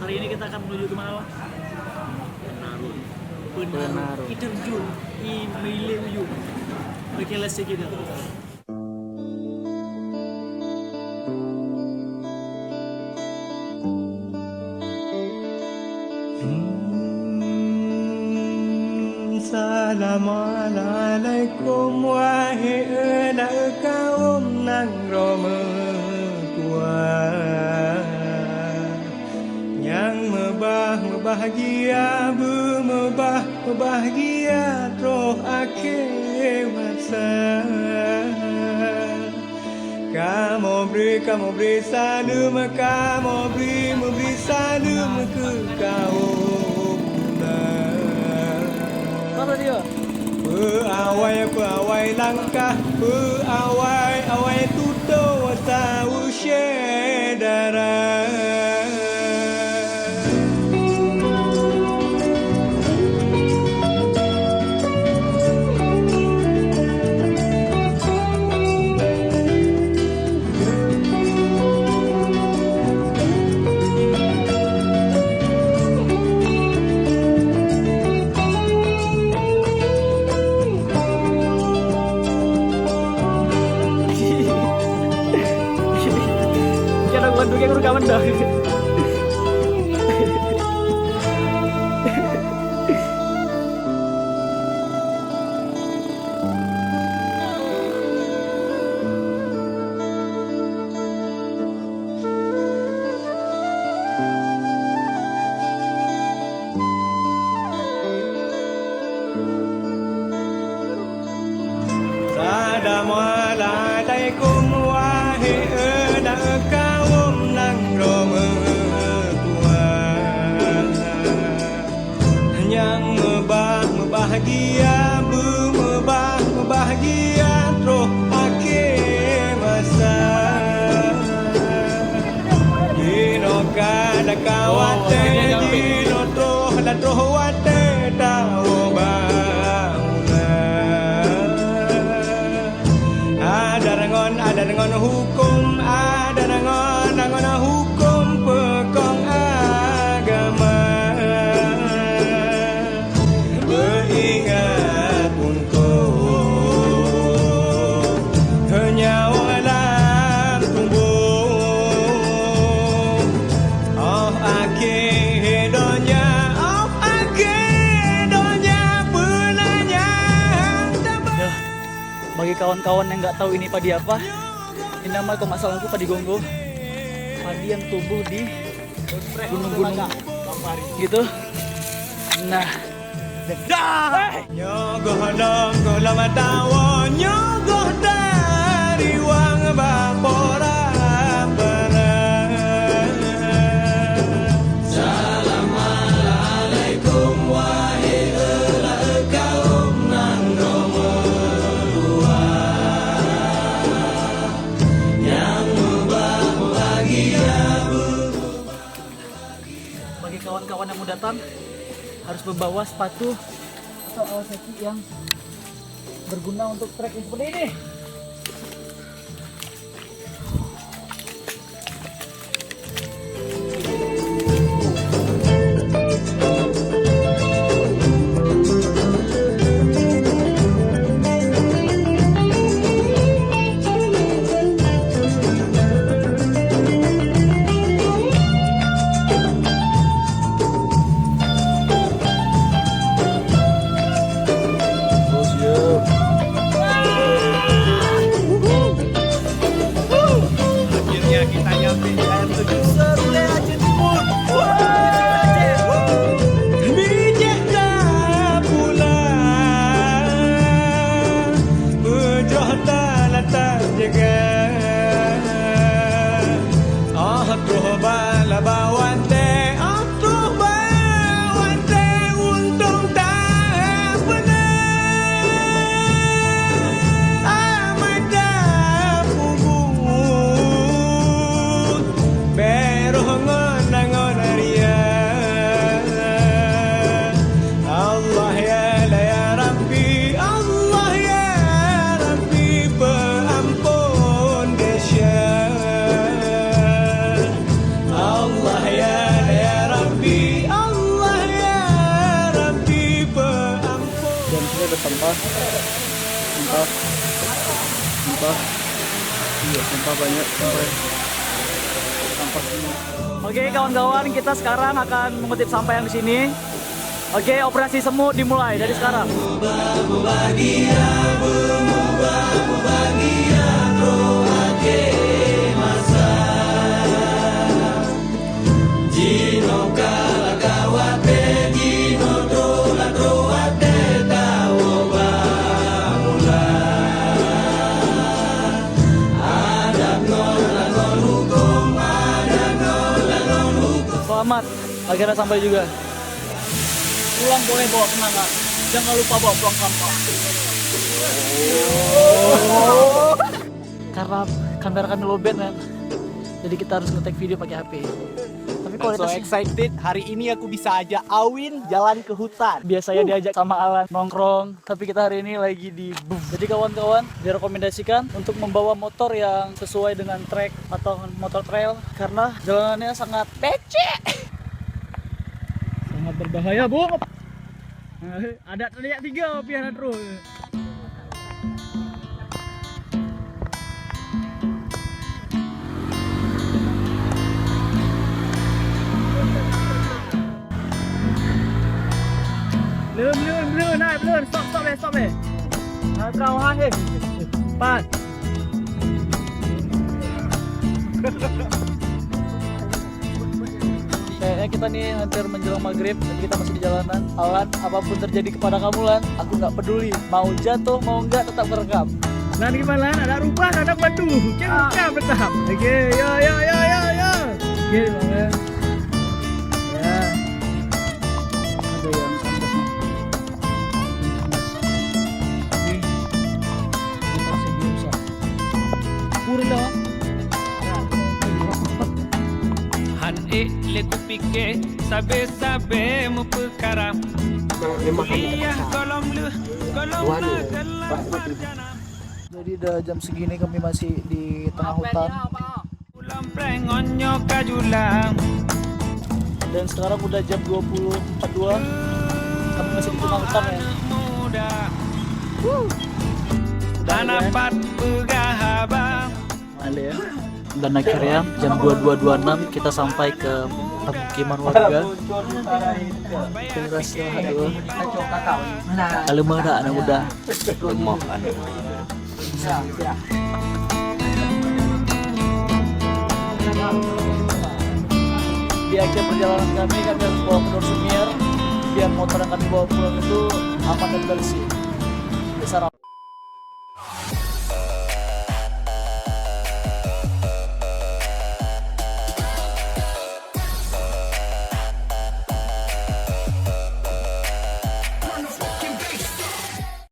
Hari ini kita akan menuju kemana, Pak? Penarun. Iterjun i Meile Uyu. Oke, let's check it out. Assalamualaikum wahai anak kaum nang roma tua yang membahagia membahagia roh akhir masa. Kamu beri salam, kamu memberi salam ke kaum Mana dia? Peawai langkah, peawai tutur tahu darah. Kira gua dulu yang rekaman dah. Assalamualaikum wahai anak kaum nang roma tua yang membahagia roh akhir masa. Jino kada kawate jino troh wate tahu ada dengan hukum, ada dengan hukum pekong agama. Beringat untuk nyawa alam tumbuh. Oh akhir dunia benarnya. Bagi kawan-kawan yang nggak tahu ini padi apa, ini nama kalau nggak salah aku padi gonggo. Padi yang tumbuh di gunung-gunung gitu. Nah, nyogoh dong lama tawa nyogoh dari wang bapora benar. Assalamualaikum wahai anak kaum nang roma tua yang membahagia. bagi kawan-kawan yang mau datang harus membawa sepatu atau alas kaki yang berguna untuk trek yang seperti ini. sampah. Iya, sampah banyak, sampah semua. Oke kawan-kawan, kita sekarang akan mengutip sampah yang di sini. Oke, operasi semut dimulai dari sekarang. Selamat, akhirnya sampai juga. Pulang boleh bawa kenangan, jangan lupa bawa pulang sampah. Karena kamera kami lowbat kan, jadi kita harus nge-take video pakai HP. Tapi So kualitasnya excited, hari ini aku bisa ajak Awin jalan ke hutan. biasanya diajak sama Alan nongkrong, tapi kita hari ini lagi di boom. Jadi kawan-kawan direkomendasikan untuk membawa motor yang sesuai dengan trek atau motor trail karena jalanannya sangat becek. Sangat berbahaya, Bu. Ada teriak 3 piana terus. Belum, naik, belum, stop eh. Terauhan eh. Cepat. Kayaknya kita nih hampir menjelang maghrib dan kita masih di jalanan. Alan, apapun terjadi kepada kamu Lan, aku nggak peduli. Mau jatuh, mau nggak, tetap merekam. Lan gimana Lan? Ada rubah, ada bandu. Rekam tetap. Oke, yo. Oke, banget. Ya. Ada yang sampai nih. Tapi kita masih biasa. Kurang dah. Han le kupike sabe mu perkara iya golom lu Jadi udah jam segini kami masih di tengah hutan ulam prengonyo kajulang dan sekarang udah jam 20.42. Kami masih di tengah hutan ya. muda Udah ya. anapat begahaba Ada ya. Dan akhirnya jam 22.26 kita sampai ke pemukiman warga. Terus aduh. Kalau muda anak muda. Di akhir perjalanan kami harus bawa ke Sumir biar motor yang kami bawa pulang itu aman dan bersih. Besar.